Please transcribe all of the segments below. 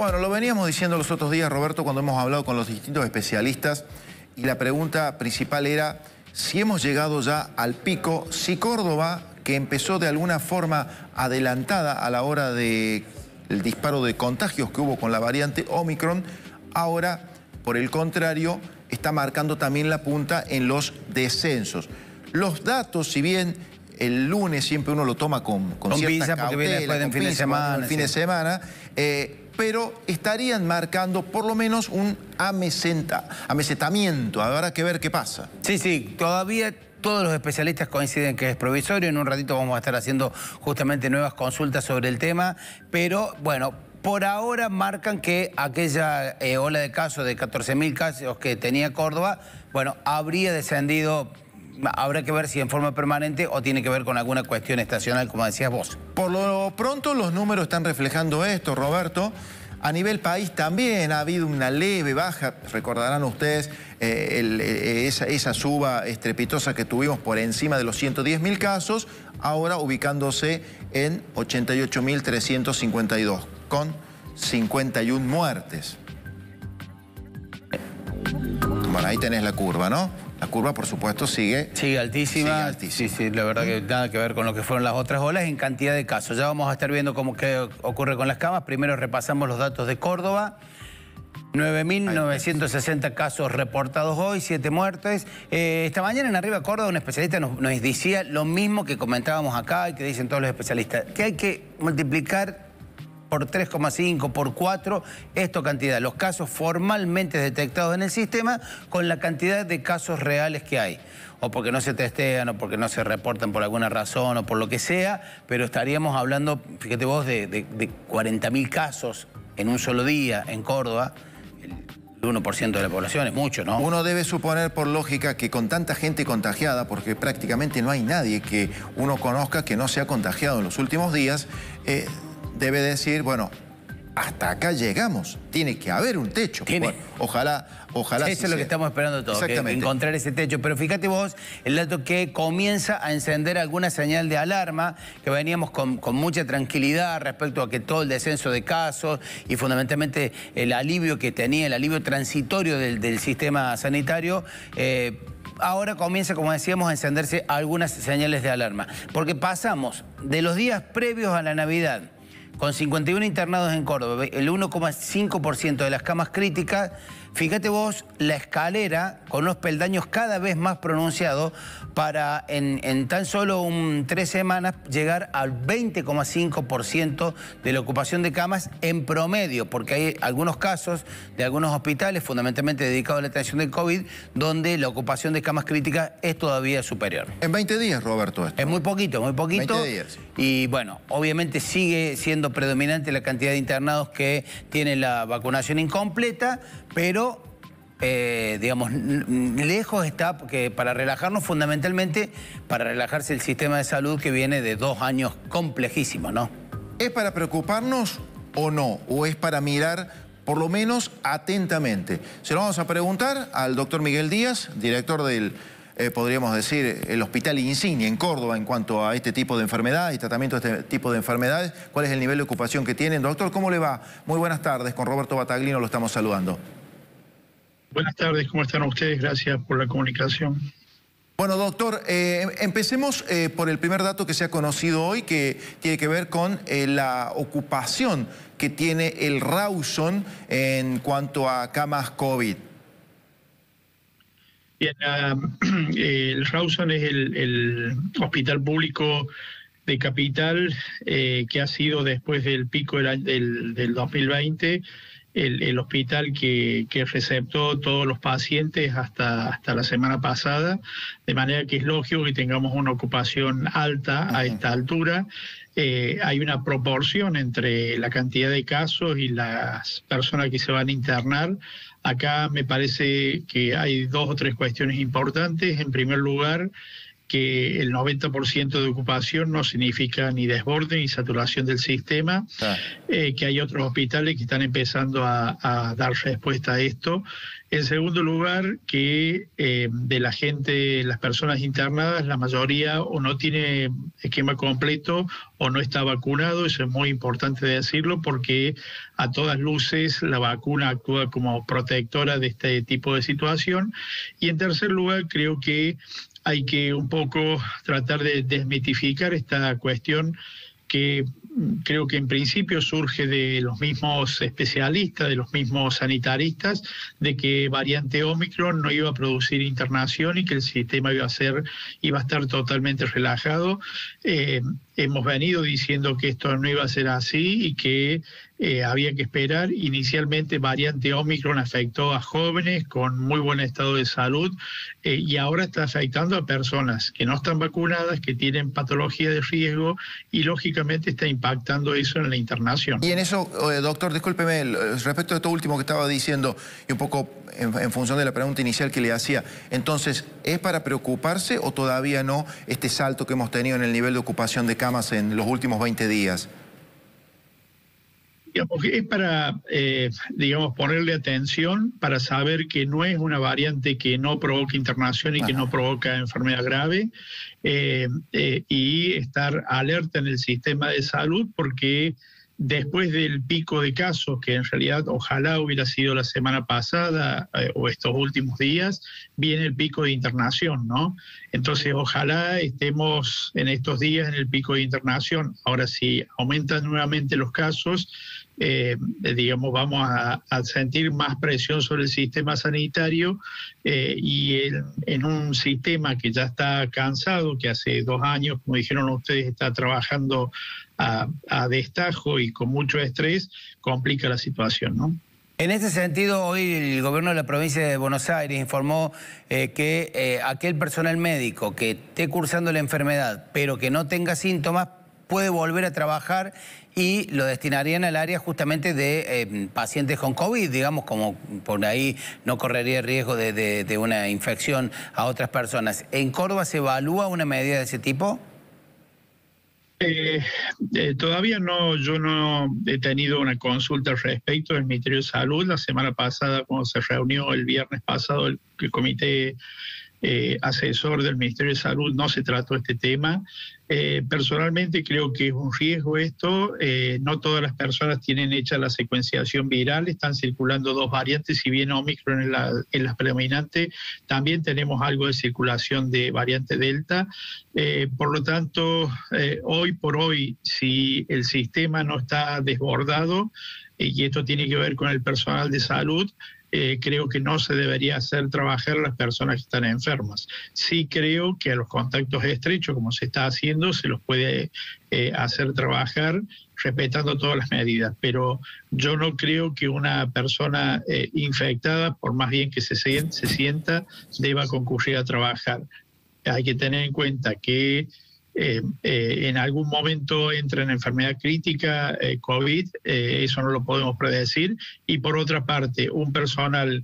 Bueno, lo veníamos diciendo los otros días, Roberto, cuando hemos hablado con los distintos especialistas, y la pregunta principal era si hemos llegado ya al pico, si Córdoba, que empezó de alguna forma adelantada a la hora del disparo de contagios que hubo con la variante Omicron, ahora, por el contrario, está marcando también la punta en los descensos. Los datos, si bien el lunes siempre uno lo toma con cierta pinza, porque viene después de fin de semana, pero estarían marcando por lo menos un amesetamiento. Habrá que ver qué pasa. Sí, todavía todos los especialistas coinciden que es provisorio. En un ratito vamos a estar haciendo justamente nuevas consultas sobre el tema, pero bueno, por ahora marcan que aquella ola de casos de 14.000 casos que tenía Córdoba, bueno, habría descendido. Habrá que ver si en forma permanente o tiene que ver con alguna cuestión estacional, como decías vos. Por lo pronto los números están reflejando esto, Roberto. A nivel país también ha habido una leve baja, recordarán ustedes esa suba estrepitosa que tuvimos por encima de los 110.000 casos, ahora ubicándose en 88.352, con 51 muertes. Bueno, ahí tenés la curva, ¿no? La curva, por supuesto, sigue altísima. Sigue altísima. Sí, la verdad que nada que ver con lo que fueron las otras olas en cantidad de casos. Ya vamos a estar viendo qué ocurre con las camas. Primero repasamos los datos de Córdoba. 9.960 casos reportados hoy, 7 muertes. Esta mañana en Arriba Córdoba un especialista nos decía lo mismo que comentábamos acá y que dicen todos los especialistas, que hay que multiplicar por 3,5, por 4, cantidad, los casos formalmente detectados en el sistema con la cantidad de casos reales que hay. O porque no se testean, o porque no se reportan por alguna razón, o por lo que sea, pero estaríamos hablando, fíjate vos, de 40.000 casos en un solo día en Córdoba. El 1% de la población es mucho, ¿no? Uno debe suponer por lógica que con tanta gente contagiada, porque prácticamente no hay nadie que uno conozca que no se ha contagiado en los últimos días, debe decir, bueno, hasta acá llegamos, tiene que haber un techo. Bueno, ojalá eso es lo que estamos esperando todos, encontrar ese techo. Pero fíjate vos, el dato que comienza a encender alguna señal de alarma, que veníamos con mucha tranquilidad respecto a que todo el descenso de casos y fundamentalmente el alivio que tenía, el alivio transitorio del sistema sanitario, ahora comienza, como decíamos, a encenderse algunas señales de alarma. Porque pasamos de los días previos a la Navidad, con 51 internados en Córdoba, el 1,5% de las camas críticas, fíjate vos la escalera con los peldaños cada vez más pronunciados para en tan solo 3 semanas llegar al 20,5% de la ocupación de camas en promedio, porque hay algunos casos de algunos hospitales, fundamentalmente dedicados a la atención del COVID, donde la ocupación de camas críticas es todavía superior. En 20 días, Roberto, esto. Es muy poquito, muy poquito. 20 días. Y bueno, obviamente sigue siendo predominante la cantidad de internados que tienen la vacunación incompleta, pero digamos, lejos está, porque para relajarnos fundamentalmente, para relajarse el sistema de salud que viene de 2 años complejísimos, ¿no? ¿Es para preocuparnos o no? ¿O es para mirar por lo menos atentamente? Se lo vamos a preguntar al doctor Miguel Díaz, director del, podríamos decir, el Hospital Insignia en Córdoba en cuanto a este tipo de enfermedades y tratamiento de este tipo de enfermedades. ¿Cuál es el nivel de ocupación que tienen? Doctor, ¿cómo le va? Muy buenas tardes, con Roberto Battaglino lo estamos saludando. Buenas tardes, ¿cómo están ustedes? Gracias por la comunicación. Bueno, doctor, empecemos por el primer dato que se ha conocido hoy, que tiene que ver con la ocupación que tiene el Rawson en cuanto a camas COVID. Bien, el Rawson es el hospital público de Capital que ha sido después del pico del 2020 el hospital que receptó todos los pacientes hasta la semana pasada, de manera que es lógico que tengamos una ocupación alta a esta altura. Hay una proporción entre la cantidad de casos y las personas que se van a internar. Acá me parece que hay 2 o 3 cuestiones importantes. En primer lugar, que el 90% de ocupación no significa ni desborde ni saturación del sistema, que hay otros hospitales que están empezando a dar respuesta a esto. En segundo lugar, que de la gente, las personas internadas, la mayoría o no tiene esquema completo o no está vacunado. Eso es muy importante decirlo porque a todas luces la vacuna actúa como protectora de este tipo de situación. Y en tercer lugar, creo que hay que un poco tratar de desmitificar esta cuestión que creo que en principio surge de los mismos especialistas, de los mismos sanitaristas, de que variante Omicron no iba a producir internación y que el sistema iba a estar totalmente relajado. Hemos venido diciendo que esto no iba a ser así y que había que esperar. Inicialmente variante Omicron afectó a jóvenes con muy buen estado de salud y ahora está afectando a personas que no están vacunadas, que tienen patología de riesgo y lógicamente está impactando eso en la internación. Y en eso, doctor, discúlpeme, respecto a esto último que estaba diciendo y un poco en función de la pregunta inicial que le hacía, entonces, ¿es para preocuparse o todavía no este salto que hemos tenido en el nivel de ocupación de camas en los últimos 20 días? Es para, ponerle atención para saber que no es una variante que no provoca internación y que no provoca enfermedad grave y estar alerta en el sistema de salud porque después del pico de casos, que en realidad ojalá hubiera sido la semana pasada o estos últimos días, viene el pico de internación, ¿no? Entonces ojalá estemos en estos días en el pico de internación. Ahora, si aumentan nuevamente los casos, vamos a sentir más presión sobre el sistema sanitario y en un sistema que ya está cansado, que hace 2 años, como dijeron ustedes, está trabajando a destajo y con mucho estrés, complica la situación, ¿no? En este sentido, hoy el gobierno de la provincia de Buenos Aires informó que aquel personal médico que esté cursando la enfermedad, pero que no tenga síntomas, puede volver a trabajar y lo destinarían al área justamente de pacientes con COVID, digamos, como por ahí no correría riesgo de una infección a otras personas. ¿En Córdoba se evalúa una medida de ese tipo? Todavía no, yo no he tenido una consulta al respecto del Ministerio de Salud. La semana pasada, cuando se reunió el viernes pasado el comité asesor del Ministerio de Salud, no se trató este tema. Personalmente creo que es un riesgo esto. No todas las personas tienen hecha la secuenciación viral, están circulando 2 variantes, si bien Omicron es la predominante, también tenemos algo de circulación de variante Delta. Por lo tanto, hoy por hoy, si el sistema no está desbordado, y esto tiene que ver con el personal de salud, creo que no se debería hacer trabajar a las personas que están enfermas. Sí creo que a los contactos estrechos, como se está haciendo, se los puede hacer trabajar respetando todas las medidas, pero yo no creo que una persona infectada, por más bien que se sienta, deba concurrir a trabajar. Hay que tener en cuenta que en algún momento entra en enfermedad crítica COVID, eso no lo podemos predecir, y por otra parte un personal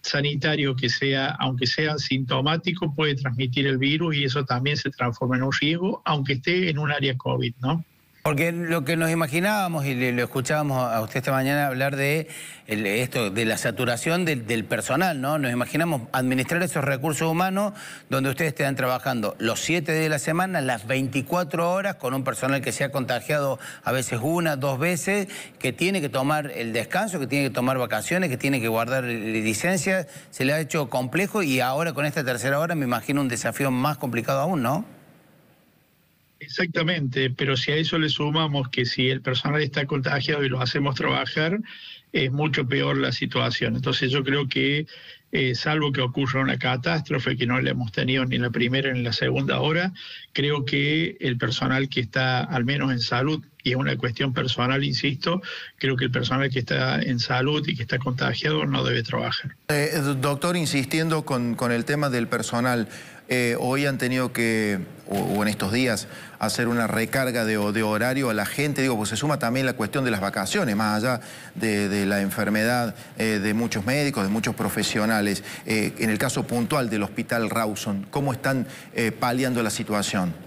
sanitario que aunque sea sintomático, puede transmitir el virus y eso también se transforma en un riesgo, aunque esté en un área COVID, ¿no? Porque lo que nos imaginábamos, y lo escuchábamos a usted esta mañana hablar de esto, de la saturación del personal, ¿no? Nos imaginamos administrar esos recursos humanos donde ustedes estén trabajando los 7 días de la semana, las 24 horas, con un personal que se ha contagiado a veces 1, 2 veces, que tiene que tomar el descanso, que tiene que tomar vacaciones, que tiene que guardar licencias. Se le ha hecho complejo y ahora con esta tercera hora me imagino un desafío más complicado aún, ¿no? Exactamente, pero si a eso le sumamos que si el personal está contagiado y lo hacemos trabajar, es mucho peor la situación. Entonces yo creo que, salvo que ocurra una catástrofe que no la hemos tenido ni en la primera ni en la segunda hora, creo que el personal que está, al menos en salud y es una cuestión personal, insisto, creo que el personal que está en salud y que está contagiado no debe trabajar. Doctor, insistiendo con el tema del personal, hoy han tenido que, o en estos días, hacer una recarga de horario a la gente, digo, pues se suma también la cuestión de las vacaciones, más allá de la enfermedad de muchos médicos, de muchos profesionales. En el caso puntual del Hospital Rawson, ¿cómo están paliando la situación?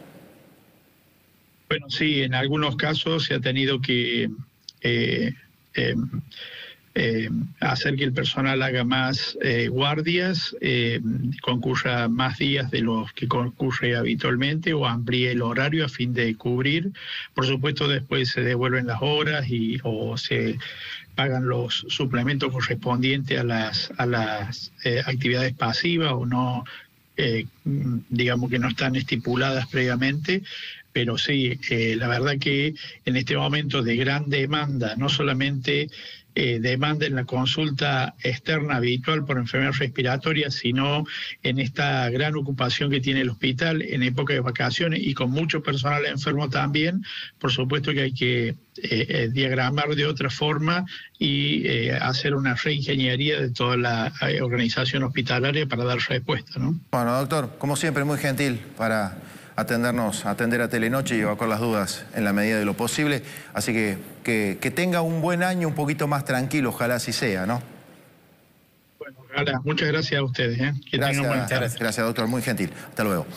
Bueno, sí, en algunos casos se ha tenido que hacer que el personal haga más guardias, concurra más días de los que concurre habitualmente o amplíe el horario a fin de cubrir. Por supuesto, después se devuelven las horas o se pagan los suplementos correspondientes a las actividades pasivas o no, digamos que no están estipuladas previamente. Pero sí, la verdad que en este momento de gran demanda, no solamente demanda en la consulta externa habitual por enfermedad respiratoria, sino en esta gran ocupación que tiene el hospital en época de vacaciones y con mucho personal enfermo también, por supuesto que hay que diagramar de otra forma y hacer una reingeniería de toda la organización hospitalaria para dar respuesta, ¿no? Bueno, doctor, como siempre, muy gentil para atender a Telenoche y evacuar las dudas en la medida de lo posible. Así que tenga un buen año un poquito más tranquilo, ojalá así sea, ¿no? Bueno, ojalá. Muchas gracias a ustedes. Que gracias, doctor, muy gentil. Hasta luego.